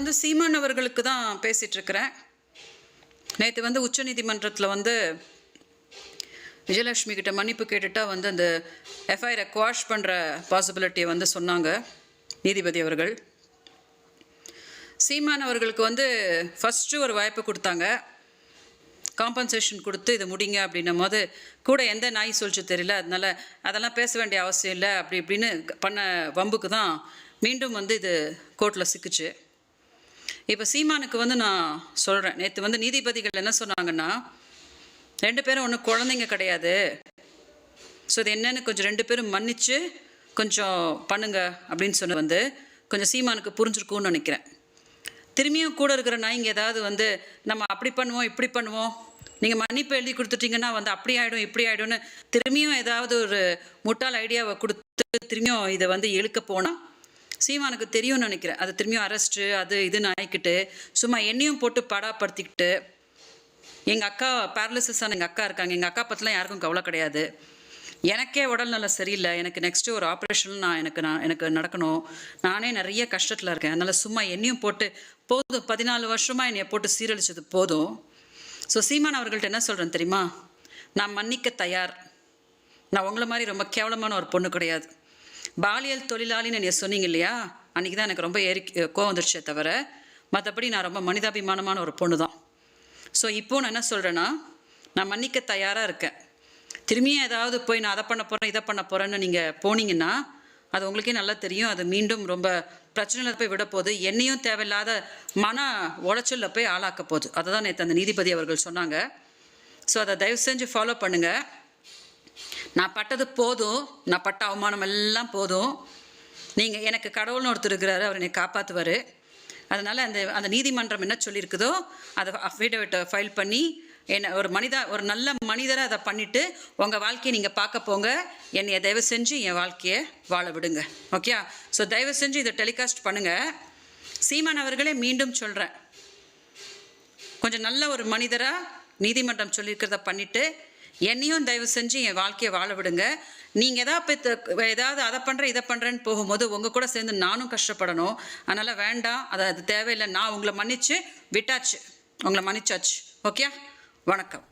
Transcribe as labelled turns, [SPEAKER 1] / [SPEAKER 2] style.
[SPEAKER 1] நான் சீமான் அவர்களுக்கு தான் பேசிகிட்ருக்கிறேன். நேற்று உச்சநீதிமன்றத்தில் விஜயலட்சுமி கிட்ட மன்னிப்பு கேட்டுட்டா அந்த எஃப்ஐஆரை குவாஷ் பண்ணுற பாசிபிலிட்டியை சொன்னாங்க நீதிபதி அவர்கள். சீமான் அவர்களுக்கு ஃபஸ்ட்டு ஒரு வாய்ப்பு கொடுத்தாங்க, காம்பன்சேஷன் கொடுத்து இது முடிங்க அப்படின்னும் போது கூட எந்த நாய் சொல்லிச்சு தெரியல, அதெல்லாம் பேச வேண்டிய அவசியம் இல்லை அப்படி இப்படின்னு பண்ண வம்புக்கு தான் மீண்டும் இது கோர்ட்டில் சிக்குச்சு. இப்போ சீமானுக்கு நான் சொல்கிறேன், நேற்று நீதிபதிகள் என்ன சொன்னாங்கன்னா, 2 பேரும் ஒன்றும் குழந்தைங்க கிடையாது, ஸோ இது என்னென்னு கொஞ்சம் 2 பேரும் மன்னிச்சு கொஞ்சம் பண்ணுங்க அப்படின்னு சொன்ன கொஞ்சம் சீமானுக்கு புரிஞ்சிருக்கும்னு நினைக்கிறேன். திரும்பியும் கூட இருக்கிற நாய்ங்க ஏதாவது நம்ம அப்படி பண்ணுவோம் இப்படி பண்ணுவோம், நீங்கள் மன்னிப்பு எழுதி கொடுத்துட்டிங்கன்னா அப்படி ஆகிடும் இப்படி ஆகிடும்னு திரும்பியும் ஏதாவது ஒரு முட்டாள் ஐடியாவை கொடுத்து திரும்பியும் இதை இழுக்க போனால் சீமானுக்கு தெரியும்னு நினைக்கிறேன். அது திரும்பியும் அரெஸ்ட்டு அது இதுன்னு ஆகிக்கிட்டு சும்மா என்னையும் போட்டு படாப்படுத்திக்கிட்டு, எங்கள் அக்கா பேரலிசிஸான எங்கள் அக்கா இருக்காங்க, எங்கள் அக்கா பற்றிலாம் யாருக்கும் கவலை கிடையாது, எனக்கே உடல் நல்லா சரியில்லை, எனக்கு நெக்ஸ்ட்டு ஒரு ஆப்ரேஷன் எனக்கு நடக்கணும், நானே நிறைய கஷ்டத்தில் இருக்கேன், அதனால் சும்மா என்னையும் போட்டு போதும், 14 வருஷமாக என்னையை போட்டு சீரழிச்சது போதும். ஸோ சீமான் அவர்கள்ட்ட என்ன சொல்கிறேன் தெரியுமா, நான் மன்னிக்க தயார், நான் உங்களை மாதிரி ரொம்ப கேவலமான ஒரு பொண்ணு கிடையாது, பாலியல் தொழிலாளின்னு என்னை சொன்னீங்க இல்லையா, அன்றைக்கி தான் எனக்கு ரொம்ப கோவம் வந்துருச்சே தவிர மற்றபடி நான் ரொம்ப மனிதாபிமானமான ஒரு பொண்ணு தான். ஸோ இப்போது நான் என்ன சொல்கிறேன்னா, நான் மன்னிக்க தயாராக இருக்கேன். திரும்பியும் ஏதாவது போய் நான் அதை பண்ண போகிறேன் இதை பண்ண போகிறேன்னு நீங்கள் போனீங்கன்னா அது உங்களுக்கே நல்லா தெரியும், அது மீண்டும் ரொம்ப பிரச்சனையில் போய் விட போகுது, என்னையும் தேவையில்லாத மன உளைச்சலில் போய் ஆளாக்க போகுது. அதை தான் நேற்று அந்த நீதிபதி அவர்கள் சொன்னாங்க. ஸோ அதை தயவு செஞ்சு ஃபாலோ பண்ணுங்கள். நான் பட்டது போதும், நான் பட்ட அவமானம் எல்லாம் போதும், நீங்கள் எனக்கு கடவுள்னு ஒருத்தர் இருக்கிறாரு, அவர் என்னை காப்பாற்றுவார். அதனால் அந்த நீதிமன்றம் என்ன சொல்லியிருக்குதோ அதை அஃபிடவிட்டை ஃபைல் பண்ணி என்ன ஒரு நல்ல மனிதரை அதை பண்ணிவிட்டு உங்கள் வாழ்க்கையை நீங்கள் பார்க்க போங்க, என்னைய தயவு செஞ்சு என் வாழ்க்கையை வாழ விடுங்க. ஓகே, ஸோ தயவு செஞ்சு இதை டெலிகாஸ்ட் பண்ணுங்கள். சீமான் அவர்களே மீண்டும் சொல்கிறேன், கொஞ்சம் நல்ல ஒரு மனிதராக நீதிமன்றம் சொல்லியிருக்கிறத பண்ணிவிட்டு என்னையும் தயவு செஞ்சு என் வாழ்க்கையை வாழ விடுங்க. நீங்கள் ஏதாவது அதை பண்ணுறேன் இதை பண்ணுறேன்னு போகும்போது உங்கள் கூட சேர்ந்து நானும் கஷ்டப்படணும், அதனால் வேண்டாம், அது தேவையில்லை, நான் உங்களை மன்னிச்சு விட்டாச்சு, உங்களை மன்னிச்சாச்சு. ஓகே, வணக்கம்.